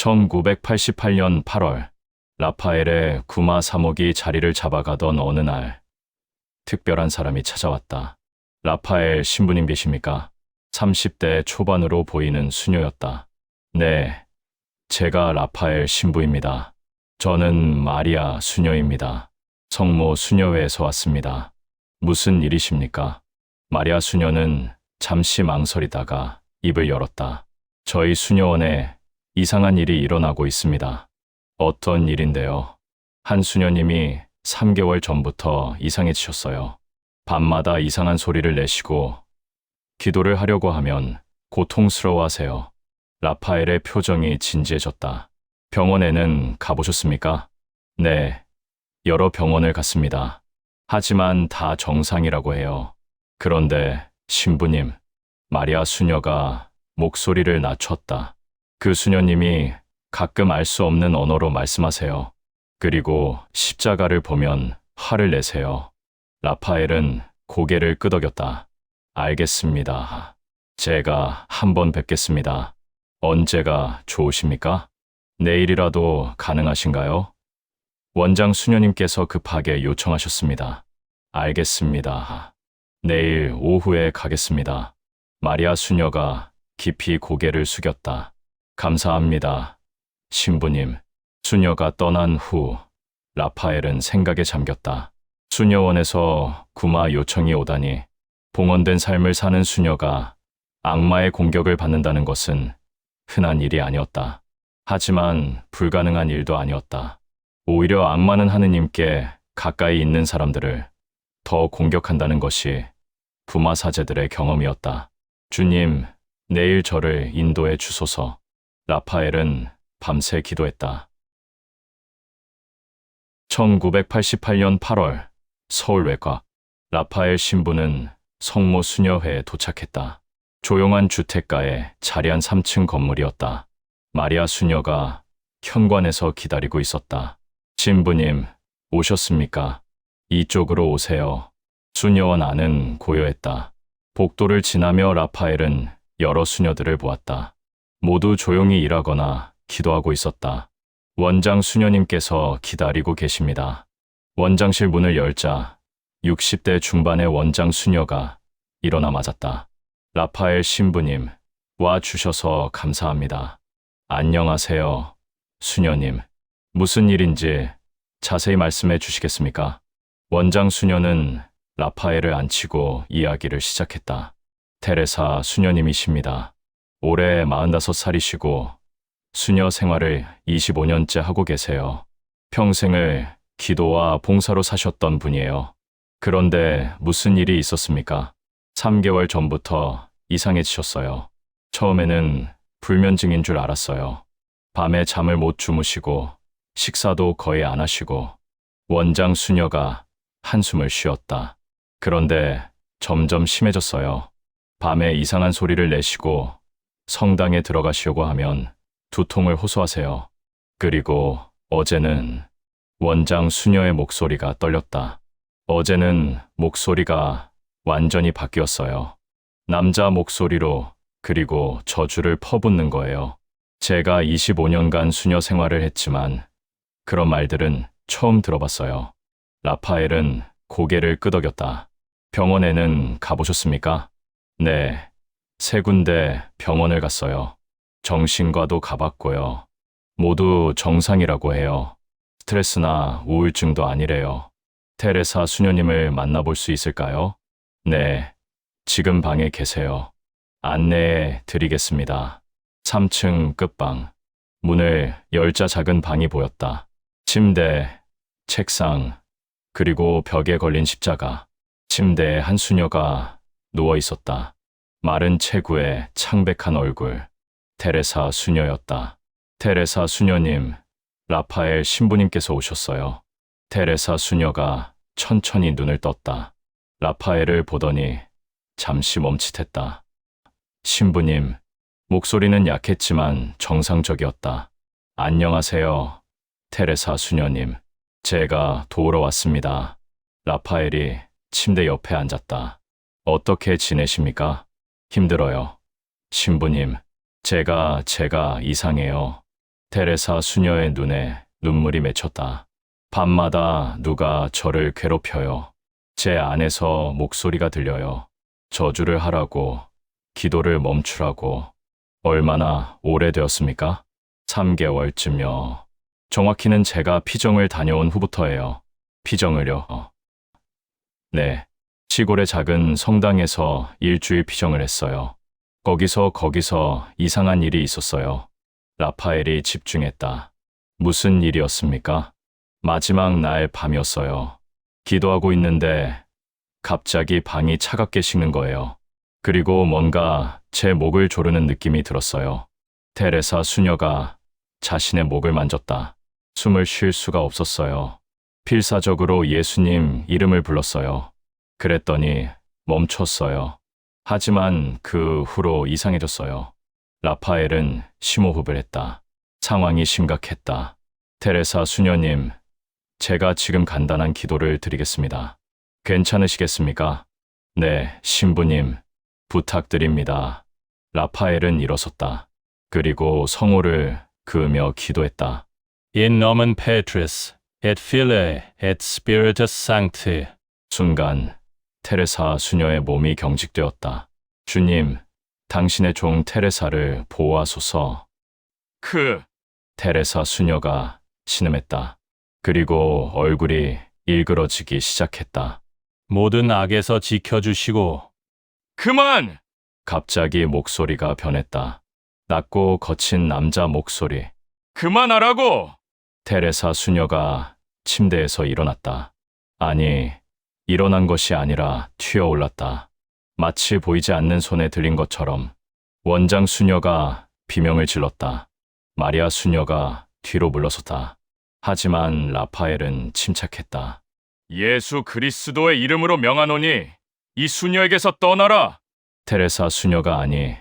1988년 8월, 라파엘의 구마 사목이 자리를 잡아가던 어느 날, 특별한 사람이 찾아왔다. 라파엘 신부님 계십니까? 30대 초반으로 보이는 수녀였다. 네, 제가 라파엘 신부입니다. 저는 마리아 수녀입니다. 성모 수녀회에서 왔습니다. 무슨 일이십니까? 마리아 수녀는 잠시 망설이다가 입을 열었다. 저희 수녀원에 이상한 일이 일어나고 있습니다. 어떤 일인데요? 한 수녀님이 3개월 전부터 이상해지셨어요. 밤마다 이상한 소리를 내시고 기도를 하려고 하면 고통스러워하세요. 라파엘의 표정이 진지해졌다. 병원에는 가보셨습니까? 네, 여러 병원을 갔습니다. 하지만 다 정상이라고 해요. 그런데 신부님, 마리아 수녀가 목소리를 낮췄다. 그 수녀님이 가끔 알 수 없는 언어로 말씀하세요. 그리고 십자가를 보면 화를 내세요. 라파엘은 고개를 끄덕였다. 알겠습니다. 제가 한번 뵙겠습니다. 언제가 좋으십니까? 내일이라도 가능하신가요? 원장 수녀님께서 급하게 요청하셨습니다. 알겠습니다. 내일 오후에 가겠습니다. 마리아 수녀가 깊이 고개를 숙였다. 감사합니다. 신부님. 수녀가 떠난 후 라파엘은 생각에 잠겼다. 수녀원에서 구마 요청이 오다니 봉헌된 삶을 사는 수녀가 악마의 공격을 받는다는 것은 흔한 일이 아니었다. 하지만 불가능한 일도 아니었다. 오히려 악마는 하느님께 가까이 있는 사람들을 더 공격한다는 것이 부마 사제들의 경험이었다. 주님, 내일 저를 인도해 주소서. 라파엘은 밤새 기도했다. 1988년 8월, 서울 외곽. 라파엘 신부는 성모 수녀회에 도착했다. 조용한 주택가에 자리한 3층 건물이었다. 마리아 수녀가 현관에서 기다리고 있었다. 신부님, 오셨습니까? 이쪽으로 오세요. 수녀원 안은 고요했다. 복도를 지나며 라파엘은 여러 수녀들을 보았다. 모두 조용히 일하거나 기도하고 있었다. 원장 수녀님께서 기다리고 계십니다. 원장실 문을 열자 60대 중반의 원장 수녀가 일어나 맞았다. 라파엘 신부님, 와 주셔서 감사합니다. 안녕하세요, 수녀님. 무슨 일인지 자세히 말씀해 주시겠습니까? 원장 수녀는 라파엘을 앉히고 이야기를 시작했다. 테레사 수녀님이십니다. 올해 45살이시고 수녀 생활을 25년째 하고 계세요. 평생을 기도와 봉사로 사셨던 분이에요. 그런데 무슨 일이 있었습니까? 3개월 전부터 이상해지셨어요. 처음에는 불면증인 줄 알았어요. 밤에 잠을 못 주무시고 식사도 거의 안 하시고. 원장 수녀가 한숨을 쉬었다. 그런데 점점 심해졌어요. 밤에 이상한 소리를 내시고 성당에 들어가시려고 하면 두통을 호소하세요. 그리고 어제는 원장 수녀의 목소리가 떨렸다. 어제는 목소리가 완전히 바뀌었어요. 남자 목소리로, 그리고 저주를 퍼붓는 거예요. 제가 25년간 수녀 생활을 했지만 그런 말들은 처음 들어봤어요. 라파엘은 고개를 끄덕였다. 병원에는 가보셨습니까? 네, 3군데 병원을 갔어요. 정신과도 가봤고요. 모두 정상이라고 해요. 스트레스나 우울증도 아니래요. 테레사 수녀님을 만나볼 수 있을까요? 네, 지금 방에 계세요. 안내해 드리겠습니다. 3층 끝방. 문을 열자 작은 방이 보였다. 침대, 책상, 그리고 벽에 걸린 십자가. 침대에 한 수녀가 누워 있었다. 마른 체구에 창백한 얼굴. 테레사 수녀였다. 테레사 수녀님, 라파엘 신부님께서 오셨어요. 테레사 수녀가 천천히 눈을 떴다. 라파엘을 보더니 잠시 멈칫했다. 신부님, 목소리는 약했지만 정상적이었다. 안녕하세요, 테레사 수녀님. 제가 도우러 왔습니다. 라파엘이 침대 옆에 앉았다. 어떻게 지내십니까? 힘들어요. 신부님, 제가 이상해요. 테레사 수녀의 눈에 눈물이 맺혔다. 밤마다 누가 저를 괴롭혀요. 제 안에서 목소리가 들려요. 저주를 하라고, 기도를 멈추라고. 얼마나 오래되었습니까? 3개월쯤요. 정확히는 제가 피정을 다녀온 후부터예요. 피정을요. 네. 시골의 작은 성당에서 일주일 피정을 했어요. 거기서 이상한 일이 있었어요. 라파엘이 집중했다. 무슨 일이었습니까? 마지막 날 밤이었어요. 기도하고 있는데 갑자기 방이 차갑게 식는 거예요. 그리고 뭔가 제 목을 조르는 느낌이 들었어요. 테레사 수녀가 자신의 목을 만졌다. 숨을 쉴 수가 없었어요. 필사적으로 예수님 이름을 불렀어요. 그랬더니 멈췄어요. 하지만 그 후로 이상해졌어요. 라파엘은 심호흡을 했다. 상황이 심각했다. 테레사 수녀님, 제가 지금 간단한 기도를 드리겠습니다. 괜찮으시겠습니까? 네, 신부님, 부탁드립니다. 라파엘은 일어섰다. 그리고 성호를 그으며 기도했다. In nomen Patris, et Filii, et Spiritus Sancti. 순간 테레사 수녀의 몸이 경직되었다. 주님, 당신의 종 테레사를 보호하소서. 테레사 수녀가 신음했다. 그리고 얼굴이 일그러지기 시작했다. 모든 악에서 지켜주시고. 그만! 갑자기 목소리가 변했다. 낮고 거친 남자 목소리. 그만하라고! 테레사 수녀가 침대에서 일어났다. 아니, 일어난 것이 아니라 튀어올랐다. 마치 보이지 않는 손에 들린 것처럼. 원장 수녀가 비명을 질렀다. 마리아 수녀가 뒤로 물러섰다. 하지만 라파엘은 침착했다. 예수 그리스도의 이름으로 명하노니 이 수녀에게서 떠나라! 테레사 수녀가 아니,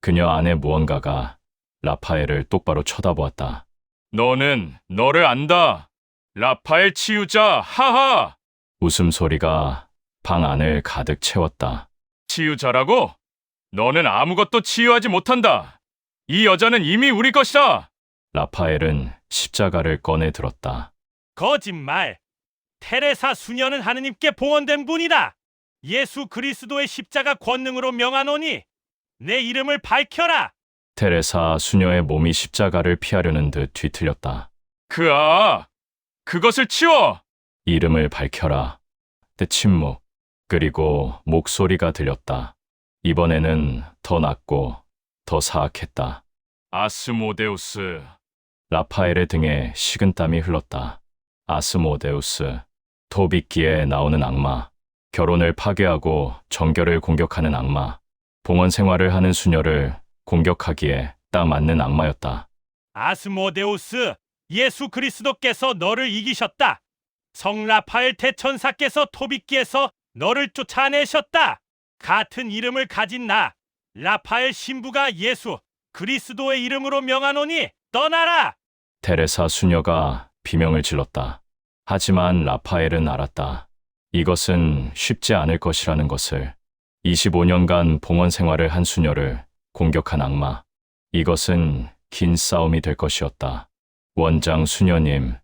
그녀 안에 무언가가 라파엘을 똑바로 쳐다보았다. 너는 너를 안다! 라파엘 치유자, 하하! 웃음소리가 방 안을 가득 채웠다. 치유자라고? 너는 아무것도 치유하지 못한다. 이 여자는 이미 우리 것이다. 라파엘은 십자가를 꺼내 들었다. 거짓말! 테레사 수녀는 하느님께 봉헌된 분이다. 예수 그리스도의 십자가 권능으로 명하노니 내 이름을 밝혀라. 테레사 수녀의 몸이 십자가를 피하려는 듯 뒤틀렸다. 그것을 치워! 이름을 밝혀라. 때 침묵, 그리고 목소리가 들렸다. 이번에는 더 낮고 더 사악했다. 아스모데우스. 라파엘의 등에 식은땀이 흘렀다. 아스모데우스. 토비끼에 나오는 악마. 결혼을 파괴하고 정결을 공격하는 악마. 봉헌 생활을 하는 수녀를 공격하기에 딱 맞는 악마였다. 아스모데우스, 예수 그리스도께서 너를 이기셨다. 성 라파엘 대천사께서 토비끼에서 너를 쫓아내셨다. 같은 이름을 가진 나, 라파엘 신부가 예수 그리스도의 이름으로 명하노니 떠나라. 테레사 수녀가 비명을 질렀다. 하지만 라파엘은 알았다. 이것은 쉽지 않을 것이라는 것을. 25년간 봉헌 생활을 한 수녀를 공격한 악마. 이것은 긴 싸움이 될 것이었다. 원장 수녀님,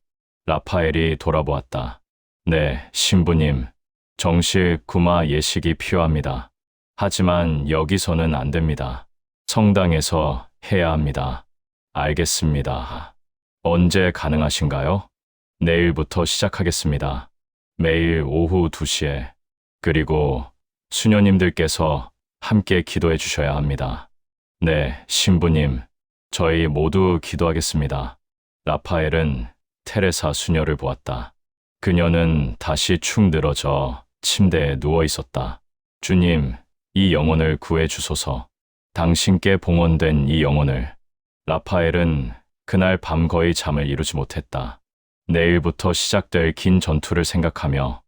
라파엘이 돌아보았다. 네, 신부님, 정식 구마 예식이 필요합니다. 하지만 여기서는 안 됩니다. 성당에서 해야 합니다. 알겠습니다. 언제 가능하신가요? 내일부터 시작하겠습니다. 매일 오후 2시에. 그리고 수녀님들께서 함께 기도해 주셔야 합니다. 네, 신부님, 저희 모두 기도하겠습니다. 라파엘은 테레사 수녀를 보았다. 그녀는 다시 축 늘어져 침대에 누워 있었다. 주님, 이 영혼을 구해 주소서. 당신께 봉헌된 이 영혼을. 라파엘은 그날 밤 거의 잠을 이루지 못했다. 내일부터 시작될 긴 전투를 생각하며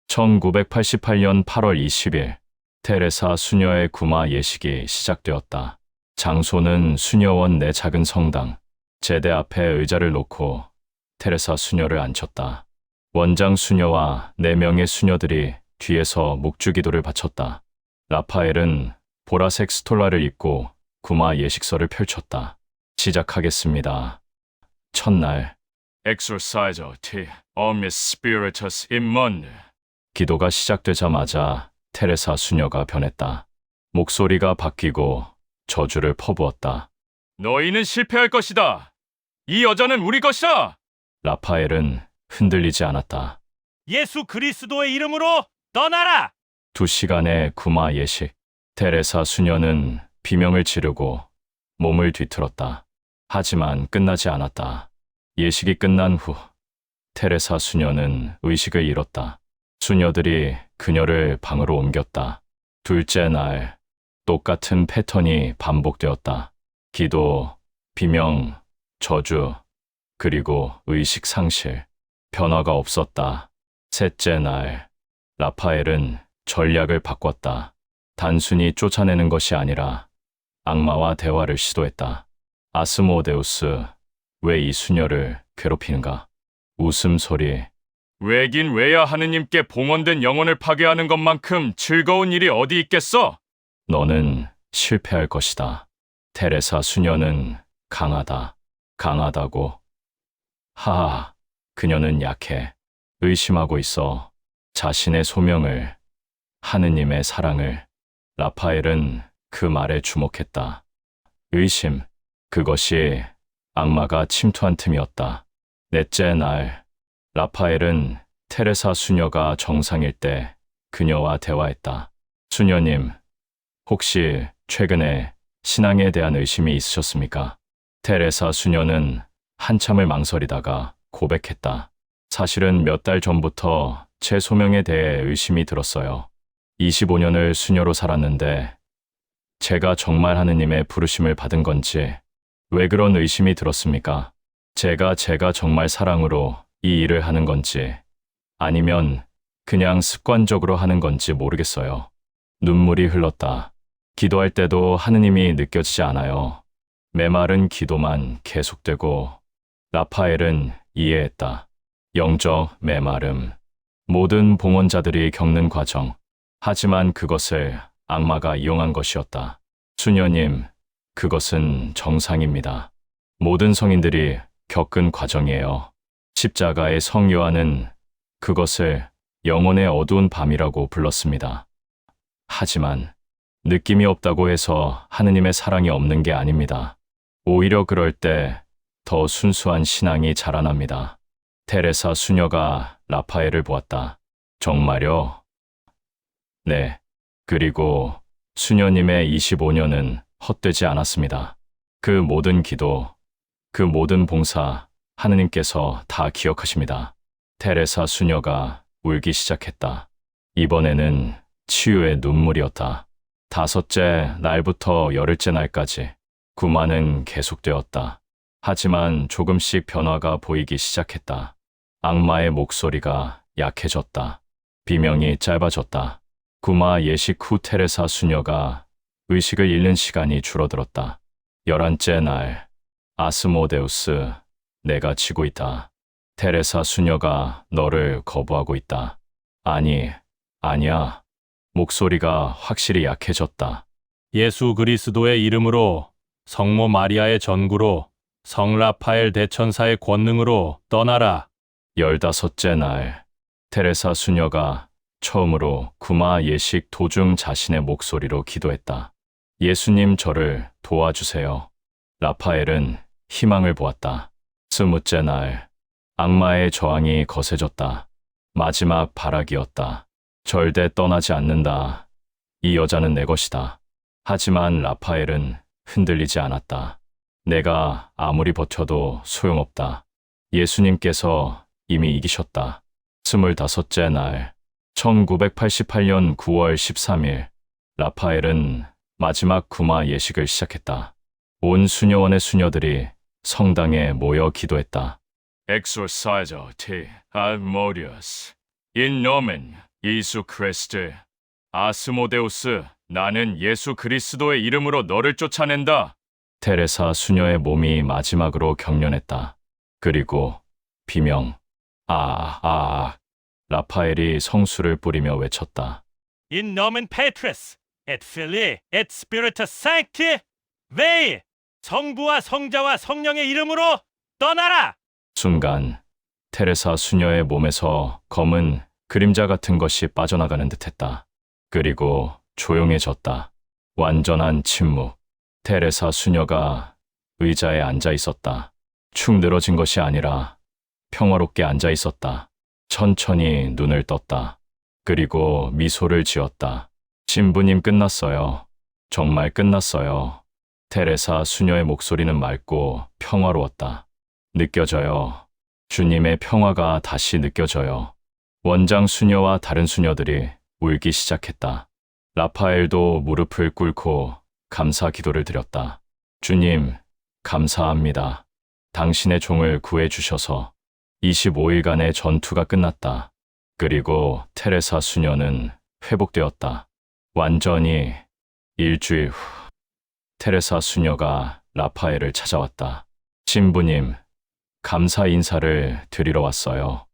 1988년 8월 20일 테레사 수녀의 구마 예식이 시작되었다. 장소는 수녀원 내 작은 성당. 제대 앞에 의자를 놓고 테레사 수녀를 앉혔다. 원장 수녀와 4명의 수녀들이 뒤에서 묵주기도를 바쳤다. 라파엘은 보라색 스톨라를 입고 구마 예식서를 펼쳤다. 시작하겠습니다. 첫날 Exorciser te omnis spiritus immundo. 기도가 시작되자마자 테레사 수녀가 변했다. 목소리가 바뀌고 저주를 퍼부었다. 너희는 실패할 것이다. 이 여자는 우리 것이다. 라파엘은 흔들리지 않았다. 예수 그리스도의 이름으로 떠나라. 2시간의 구마 예식. 테레사 수녀는 비명을 지르고 몸을 뒤틀었다. 하지만 끝나지 않았다. 예식이 끝난 후 테레사 수녀는 의식을 잃었다. 수녀들이 그녀를 방으로 옮겼다. 둘째 날 똑같은 패턴이 반복되었다. 기도, 비명, 저주, 그리고 의식 상실. 변화가 없었다. 셋째 날 라파엘은 전략을 바꿨다. 단순히 쫓아내는 것이 아니라 악마와 대화를 시도했다. 아스모데우스, 왜 이 수녀를 괴롭히는가? 웃음소리. 왜긴 왜야 하느님께 봉헌된 영혼을 파괴하는 것만큼 즐거운 일이 어디 있겠어? 너는 실패할 것이다. 테레사 수녀는 강하다. 강하다고. 하하, 그녀는 약해. 의심하고 있어. 자신의 소명을, 하느님의 사랑을. 라파엘은 그 말에 주목했다. 의심, 그것이 악마가 침투한 틈이었다. 넷째 날, 라파엘은 테레사 수녀가 정상일 때 그녀와 대화했다. 수녀님, 혹시 최근에 신앙에 대한 의심이 있으셨습니까? 테레사 수녀는 한참을 망설이다가 고백했다. 사실은 몇 달 전부터 제 소명에 대해 의심이 들었어요. 25년을 수녀로 살았는데 제가 정말 하느님의 부르심을 받은 건지 왜 그런 의심이 들었습니까? 제가 정말 사랑으로 이 일을 하는 건지 아니면 그냥 습관적으로 하는 건지 모르겠어요. 눈물이 흘렀다. 기도할 때도 하느님이 느껴지지 않아요. 메마른 기도만 계속되고 라파엘은 이해했다. 영적 메마름. 모든 봉헌자들이 겪는 과정. 하지만 그것을 악마가 이용한 것이었다. 수녀님, 그것은 정상입니다. 모든 성인들이 겪은 과정이에요. 십자가의 성 요한은 그것을 영혼의 어두운 밤이라고 불렀습니다. 하지만 느낌이 없다고 해서 하느님의 사랑이 없는 게 아닙니다. 오히려 그럴 때 더 순수한 신앙이 자라납니다. 테레사 수녀가 라파엘을 보았다. 정말요? 네. 그리고 수녀님의 25년은 헛되지 않았습니다. 그 모든 기도, 그 모든 봉사, 하느님께서 다 기억하십니다. 테레사 수녀가 울기 시작했다. 이번에는 치유의 눈물이었다. 5째 날부터 10째 날까지 구마는 계속되었다. 하지만 조금씩 변화가 보이기 시작했다. 악마의 목소리가 약해졌다. 비명이 짧아졌다. 구마 예식 후 테레사 수녀가 의식을 잃는 시간이 줄어들었다. 11째 날, 아스모데우스, 내가 지고 있다. 테레사 수녀가 너를 거부하고 있다. 아니야. 목소리가 확실히 약해졌다. 예수 그리스도의 이름으로 성모 마리아의 전구로 성 라파엘 대천사의 권능으로 떠나라. 15째 날, 테레사 수녀가 처음으로 구마 예식 도중 자신의 목소리로 기도했다. 예수님, 저를 도와주세요. 라파엘은 희망을 보았다. 20째 날, 악마의 저항이 거세졌다. 마지막 발악이었다. 절대 떠나지 않는다. 이 여자는 내 것이다. 하지만 라파엘은 흔들리지 않았다. 내가 아무리 버텨도 소용없다. 예수님께서 이미 이기셨다. 25째 날, 1988년 9월 13일, 라파엘은 마지막 구마 예식을 시작했다. 온 수녀원의 수녀들이 성당에 모여 기도했다. Exorciser te almodius. In nomen 예수 크리스트. 아스모데우스, 나는 예수 그리스도의 이름으로 너를 쫓아낸다. 테레사 수녀의 몸이 마지막으로 경련했다. 그리고 비명, 라파엘이 성수를 뿌리며 외쳤다. In nomen Patris et Filii et Spiritus Sancti, Vei. 성부와 성자와 성령의 이름으로 떠나라. 순간 테레사 수녀의 몸에서 검은 그림자 같은 것이 빠져나가는 듯했다. 그리고 조용해졌다. 완전한 침묵. 테레사 수녀가 의자에 앉아 있었다. 축 늘어진 것이 아니라 평화롭게 앉아 있었다. 천천히 눈을 떴다. 그리고 미소를 지었다. 신부님 끝났어요. 정말 끝났어요. 테레사 수녀의 목소리는 맑고 평화로웠다. 느껴져요. 주님의 평화가 다시 느껴져요. 원장 수녀와 다른 수녀들이 울기 시작했다. 라파엘도 무릎을 꿇고 감사 기도를 드렸다. 주님, 감사합니다. 당신의 종을 구해주셔서 25일간의 전투가 끝났다. 그리고 테레사 수녀는 회복되었다. 완전히. 일주일 후 테레사 수녀가 라파엘을 찾아왔다. 신부님, 감사 인사를 드리러 왔어요.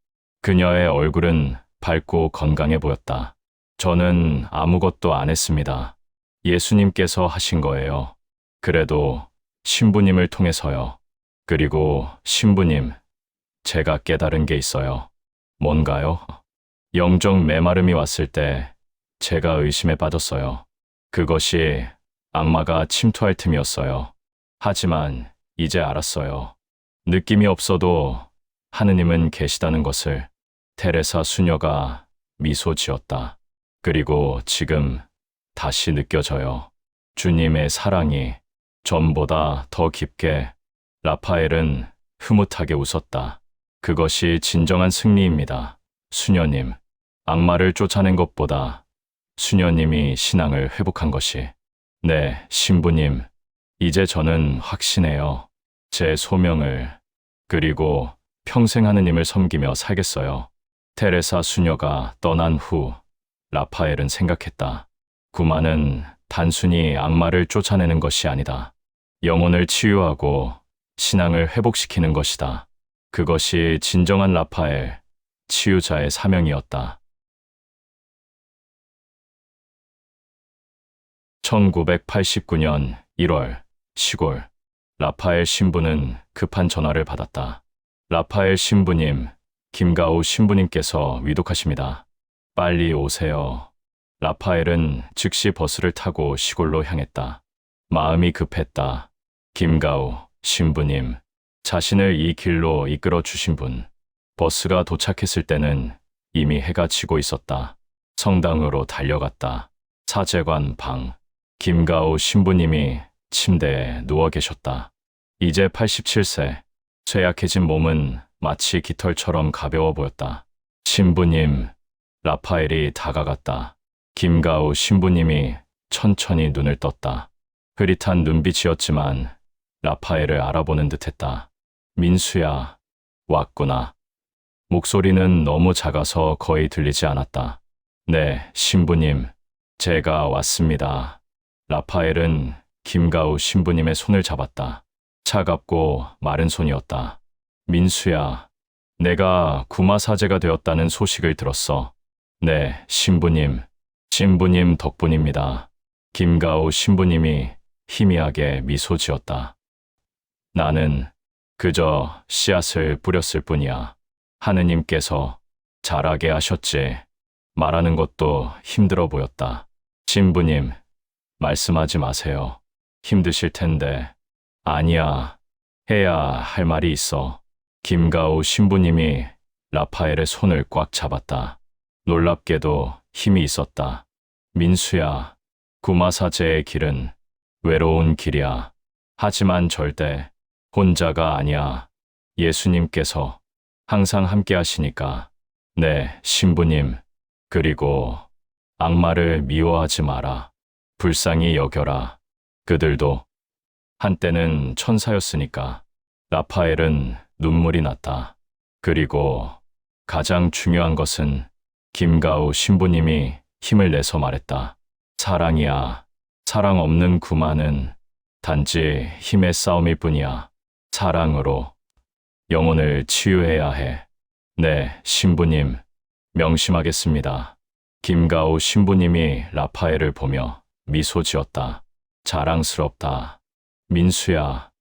그녀의 얼굴은 밝고 건강해 보였다. 저는 아무것도 안 했습니다. 예수님께서 하신 거예요. 그래도 신부님을 통해서요. 그리고 신부님, 제가 깨달은 게 있어요. 뭔가요? 영적 메마름이 왔을 때 제가 의심에 빠졌어요. 그것이 악마가 침투할 틈이었어요. 하지만 이제 알았어요. 느낌이 없어도 하느님은 계시다는 것을. 테레사 수녀가 미소 지었다. 그리고 지금 다시 느껴져요. 주님의 사랑이 전보다 더 깊게. 라파엘은 흐뭇하게 웃었다. 그것이 진정한 승리입니다. 수녀님, 악마를 쫓아낸 것보다 수녀님이 신앙을 회복한 것이. 네, 신부님, 이제 저는 확신해요. 제 소명을, 그리고 평생 하느님을 섬기며 살겠어요. 테레사 수녀가 떠난 후 라파엘은 생각했다. 구마는 단순히 악마를 쫓아내는 것이 아니다. 영혼을 치유하고 신앙을 회복시키는 것이다. 그것이 진정한 라파엘, 치유자의 사명이었다. 1989년 1월, 시골. 라파엘 신부는 급한 전화를 받았다. 라파엘 신부님, 김가우 신부님께서 위독하십니다. 빨리 오세요. 라파엘은 즉시 버스를 타고 시골로 향했다. 마음이 급했다. 김가우 신부님, 자신을 이 길로 이끌어 주신 분. 버스가 도착했을 때는 이미 해가 지고 있었다. 성당으로 달려갔다. 사제관 방. 김가우 신부님이 침대에 누워 계셨다. 이제 87세. 쇠약해진 몸은 마치 깃털처럼 가벼워 보였다. 신부님, 라파엘이 다가갔다. 김가우 신부님이 천천히 눈을 떴다. 흐릿한 눈빛이었지만 라파엘을 알아보는 듯했다. 민수야, 왔구나. 목소리는 너무 작아서 거의 들리지 않았다. 네, 신부님, 제가 왔습니다. 라파엘은 김가우 신부님의 손을 잡았다. 차갑고 마른 손이었다. 민수야, 내가 구마사제가 되었다는 소식을 들었어. 네, 신부님. 신부님 덕분입니다. 김가우 신부님이 희미하게 미소 지었다. 나는 그저 씨앗을 뿌렸을 뿐이야. 하느님께서 자라게 하셨지. 말하는 것도 힘들어 보였다. 신부님, 말씀하지 마세요. 힘드실 텐데. 아니야, 해야 할 말이 있어. 김가우 신부님이 라파엘의 손을 꽉 잡았다. 놀랍게도 힘이 있었다. 민수야, 구마사제의 길은 외로운 길이야. 하지만 절대 혼자가 아니야. 예수님께서 항상 함께 하시니까. 네, 신부님. 그리고 악마를 미워하지 마라. 불쌍히 여겨라. 그들도 한때는 천사였으니까. 라파엘은 눈물이 났다. 그리고 가장 중요한 것은 김가우 신부님이 힘을 내서 말했다. 사랑이야. 사랑 없는 구마는 단지 힘의 싸움일 뿐이야. 사랑으로 영혼을 치유해야 해. 네, 신부님, 명심하겠습니다. 김가우 신부님이 라파엘을 보며 미소 지었다. 자랑스럽다. 민수야,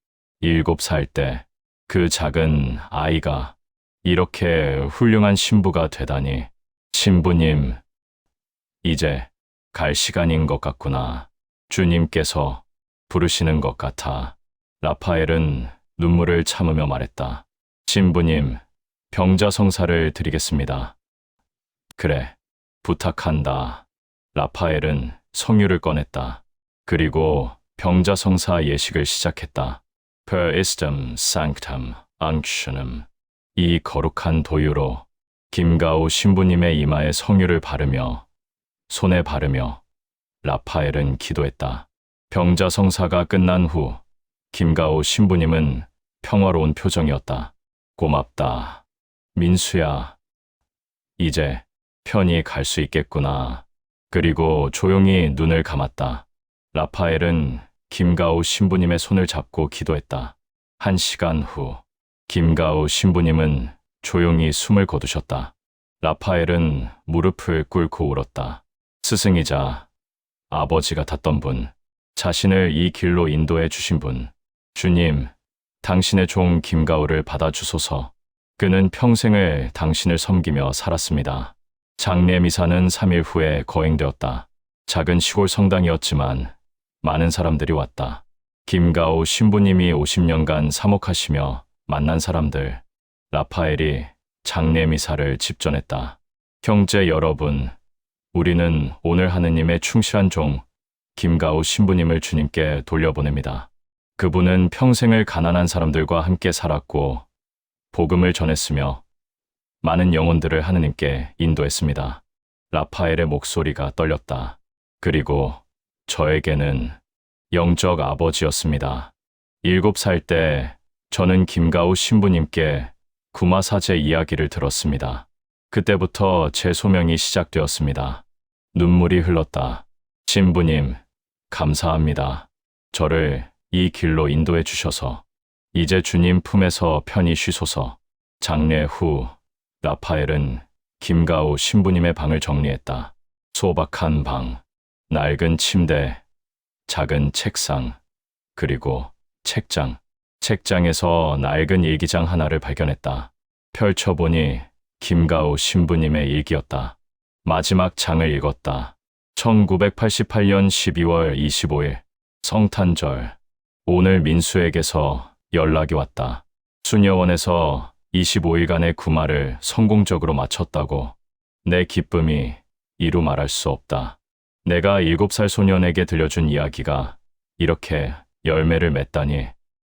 7살 때 그 작은 아이가 이렇게 훌륭한 신부가 되다니. 신부님, 이제 갈 시간인 것 같구나. 주님께서 부르시는 것 같아. 라파엘은 눈물을 참으며 말했다. 신부님, 병자성사를 드리겠습니다. 그래, 부탁한다. 라파엘은 성유를 꺼냈다. 그리고 병자성사 예식을 시작했다. Per istem sanctum unctionem. 이 거룩한 도유로 김가우 신부님의 이마에 성유를 바르며 손에 바르며 라파엘은 기도했다. 병자성사가 끝난 후 김가우 신부님은 평화로운 표정이었다. 고맙다. 민수야, 이제 편히 갈 수 있겠구나. 그리고 조용히 눈을 감았다. 라파엘은 김가우 신부님의 손을 잡고 기도했다. 1시간 후 김가우 신부님은 조용히 숨을 거두셨다. 라파엘은 무릎을 꿇고 울었다. 스승이자 아버지 같았던 분, 자신을 이 길로 인도해 주신 분, 주님, 당신의 종 김가우를 받아주소서. 그는 평생을 당신을 섬기며 살았습니다. 장례 미사는 3일 후에 거행되었다. 작은 시골 성당이었지만 많은 사람들이 왔다. 김가우 신부님이 50년간 사목하시며 만난 사람들, 라파엘이 장례 미사를 집전했다. 형제 여러분, 우리는 오늘 하느님의 충실한 종 김가우 신부님을 주님께 돌려보냅니다. 그분은 평생을 가난한 사람들과 함께 살았고 복음을 전했으며 많은 영혼들을 하느님께 인도했습니다. 라파엘의 목소리가 떨렸다. 그리고 저에게는 영적 아버지였습니다. 7살 때 저는 김가우 신부님께 구마사제 이야기를 들었습니다. 그때부터 제 소명이 시작되었습니다. 눈물이 흘렀다. 신부님, 감사합니다. 저를 이 길로 인도해 주셔서. 이제 주님 품에서 편히 쉬소서. 장례 후 라파엘은 김가우 신부님의 방을 정리했다. 소박한 방, 낡은 침대, 작은 책상, 그리고 책장. 책장에서 낡은 일기장 하나를 발견했다. 펼쳐보니 김가우 신부님의 일기였다. 마지막 장을 읽었다. 1988년 12월 25일 성탄절. 오늘 민수에게서 연락이 왔다. 수녀원에서 25일간의 구마를 성공적으로 마쳤다고. 내 기쁨이 이루 말할 수 없다. 내가 7살 소년에게 들려준 이야기가 이렇게 열매를 맺다니.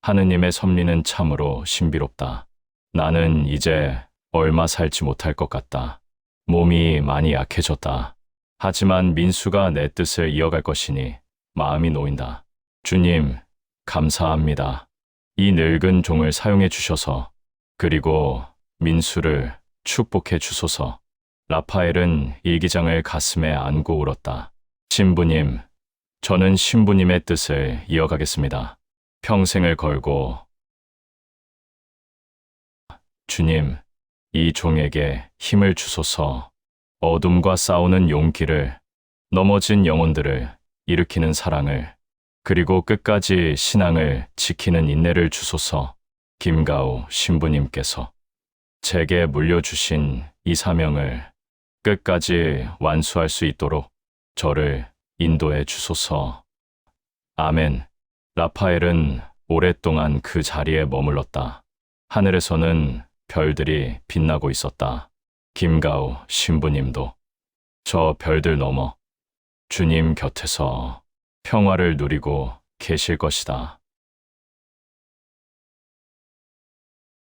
하느님의 섭리는 참으로 신비롭다. 나는 이제 얼마 살지 못할 것 같다. 몸이 많이 약해졌다. 하지만 민수가 내 뜻을 이어갈 것이니 마음이 놓인다. 주님, 감사합니다. 이 늙은 종을 사용해 주셔서, 그리고 민수를 축복해 주소서. 라파엘은 일기장을 가슴에 안고 울었다. 신부님, 저는 신부님의 뜻을 이어가겠습니다. 평생을 걸고. 주님, 이 종에게 힘을 주소서. 어둠과 싸우는 용기를, 넘어진 영혼들을 일으키는 사랑을, 그리고 끝까지 신앙을 지키는 인내를 주소서. 김가우 신부님께서 제게 물려주신 이 사명을 끝까지 완수할 수 있도록 저를 인도해 주소서. 아멘. 라파엘은 오랫동안 그 자리에 머물렀다. 하늘에서는 별들이 빛나고 있었다. 김가우 신부님도 저 별들 넘어 주님 곁에서 평화를 누리고 계실 것이다.